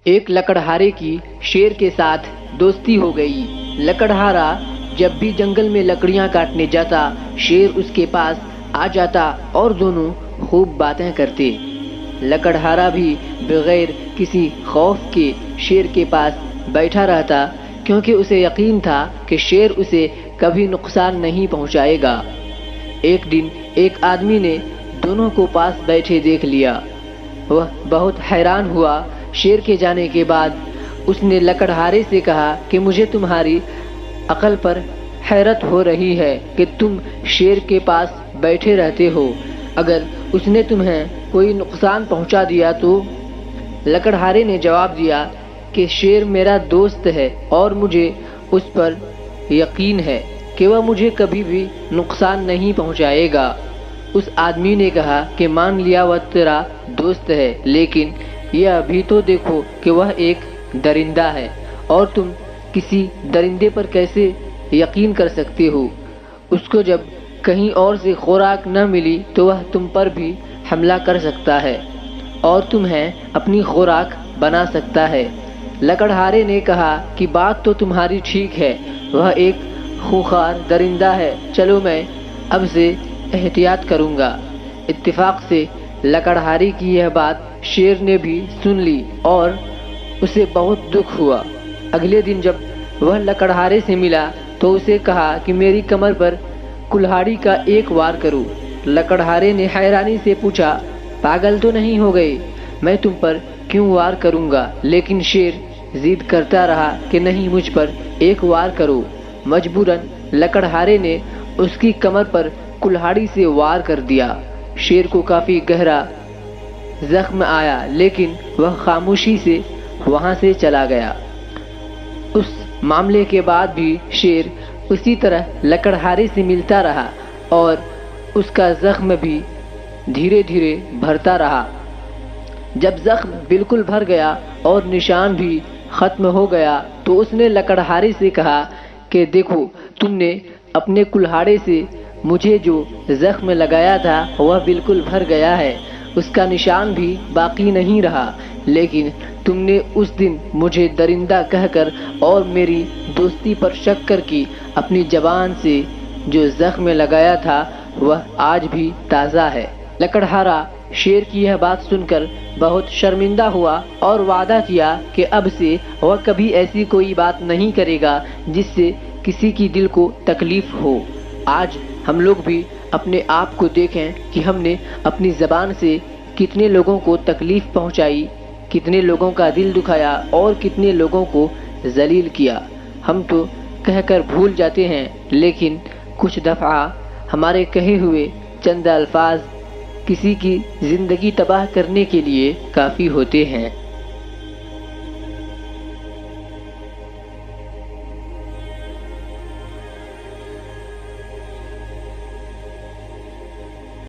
ایک لکڑہارے کی شیر کے ساتھ دوستی ہو گئی۔ لکڑہارا جب بھی جنگل میں لکڑیاں کاٹنے جاتا، شیر اس کے پاس آ جاتا اور دونوں خوب باتیں کرتے۔ لکڑہارا بھی بغیر کسی خوف کے شیر کے پاس بیٹھا رہتا، کیونکہ اسے یقین تھا کہ شیر اسے کبھی نقصان نہیں پہنچائے گا۔ ایک دن ایک آدمی نے دونوں کو پاس بیٹھے دیکھ لیا۔ وہ بہت حیران ہوا۔ شیر کے جانے کے بعد اس نے لکڑہارے سے کہا کہ مجھے تمہاری عقل پر حیرت ہو رہی ہے کہ تم شیر کے پاس بیٹھے رہتے ہو، اگر اس نے تمہیں کوئی نقصان پہنچا دیا تو؟ لکڑہارے نے جواب دیا کہ شیر میرا دوست ہے اور مجھے اس پر یقین ہے کہ وہ مجھے کبھی بھی نقصان نہیں پہنچائے گا۔ اس آدمی نے کہا کہ مان لیا وہ تیرا دوست ہے، لیکن یہ ابھی تو دیکھو کہ وہ ایک درندہ ہے اور تم کسی درندے پر کیسے یقین کر سکتے ہو؟ اس کو جب کہیں اور سے خوراک نہ ملی تو وہ تم پر بھی حملہ کر سکتا ہے اور تمہیں اپنی خوراک بنا سکتا ہے۔ لکڑہارے نے کہا کہ بات تو تمہاری ٹھیک ہے، وہ ایک خونخوار درندہ ہے، چلو میں اب سے احتیاط کروں گا۔ اتفاق سے لکڑہارے کی یہ بات شیر نے بھی سن لی اور اسے بہت دکھ ہوا۔ اگلے دن جب وہ لکڑہارے سے ملا تو اسے کہا کہ میری کمر پر کلہاڑی کا ایک وار کرو۔ لکڑہارے نے حیرانی سے پوچھا، پاگل تو نہیں ہو گئے؟ میں تم پر کیوں وار کروں گا؟ لیکن شیر ضد کرتا رہا کہ نہیں، مجھ پر ایک وار کرو۔ مجبوراً لکڑہارے نے اس کی کمر پر کلہاڑی سے وار کر دیا۔ شیر کو کافی گہرا زخم آیا، لیکن وہ خاموشی سے وہاں سے چلا گیا۔ اس معاملے کے بعد بھی شیر اسی طرح لکڑہارے سے ملتا رہا اور اس کا زخم بھی دھیرے دھیرے بھرتا رہا۔ جب زخم بالکل بھر گیا اور نشان بھی ختم ہو گیا تو اس نے لکڑہارے سے کہا کہ دیکھو، تم نے اپنے کلہاڑے سے مجھے جو زخم لگایا تھا وہ بالکل بھر گیا ہے، اس کا نشان بھی باقی نہیں رہا، لیکن تم نے اس دن مجھے درندہ کہہ کر اور میری دوستی پر شک کر کے اپنی زبان سے جو زخم لگایا تھا وہ آج بھی تازہ ہے۔ لکڑہارا شیر کی یہ بات سن کر بہت شرمندہ ہوا اور وعدہ کیا کہ اب سے وہ کبھی ایسی کوئی بات نہیں کرے گا جس سے کسی کی دل کو تکلیف ہو۔ آج ہم لوگ بھی اپنے آپ کو دیکھیں کہ ہم نے اپنی زبان سے کتنے لوگوں کو تکلیف پہنچائی، کتنے لوگوں کا دل دکھایا اور کتنے لوگوں کو ذلیل کیا۔ ہم تو کہہ کر بھول جاتے ہیں، لیکن کچھ دفعہ ہمارے کہے ہوئے چند الفاظ کسی کی زندگی تباہ کرنے کے لیے کافی ہوتے ہیں۔